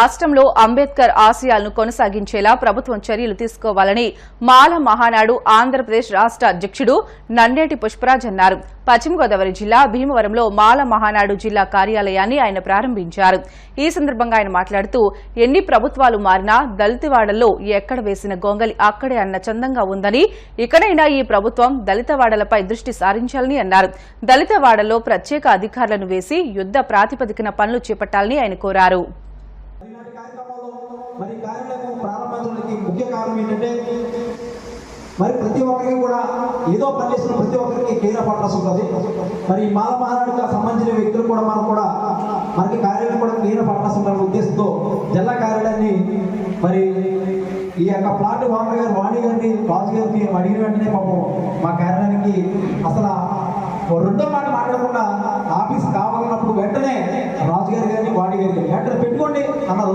రాష్ట్రంలో అంబేద్కర్ ఆశయాలను కొనసాగించేలా ప్రభుత్వం చర్యలు తీసుకోవాలని మాల మహానాడు ఆంధ్రప్రదేశ్ రాష్ట్ర అధ్యక్షుడు నండేటి పుష్పరాజ్ అన్నారు. పశ్చిమ గోదావరి జిల్లా భీమవరంలో మాల మహానాడు జిల్లా కార్యాలయాన్ని ఆయన ప్రారంభించారు. ఈ సందర్భంగా ఆయన మాట్లాడుతూ ఎన్ని ప్రభుత్వాలు మారినా దళితవాడల్లో ఎక్కడ వేసిన గొంగలి అక్కడే అన్న చందంగా ఉందని, ఇకనైనా ఈ ప్రభుత్వం దళితవాడలపై దృష్టి సారించాలని అన్నారు. దళితవాడల్లో ప్రత్యేక అధికారులను వేసి యుద్ధ ప్రాతిపదికన పనులు చేపట్టాలని ఆయన కోరారు. మరి కార్యాలయం ప్రారంభించడానికి ముఖ్య కారణం ఏంటంటే మరి ప్రతి ఒక్కరికి కూడా ఏదో పని చేసిన ప్రతి ఒక్కరికి కేర్ ఆఫ్ అడ్రస్ ఉంటుంది. మరి మాల మహానాడుకు సంబంధించిన వ్యక్తులు కూడా మనకి కార్యాలయం కూడా కేర్ ఆఫ్ అడ్రస్ ఉండాలనే ఉద్దేశంతో జిల్లా కార్యాలయాన్ని మరి ఈ యొక్క ప్లాట్ ఓనర్ గారు వాణి గారిని రాజు గారిని అడిగిన వెంటనే పాపం మా కార్యాలయానికి అసలు రెండో మాట మాట్లాడకుండా ఆఫీస్ కావాలన్నప్పుడు వెంటనే రాజు గారి గారిని వాణి గారి గారిని వెంటనే పెట్టుకోండి అన్నారు.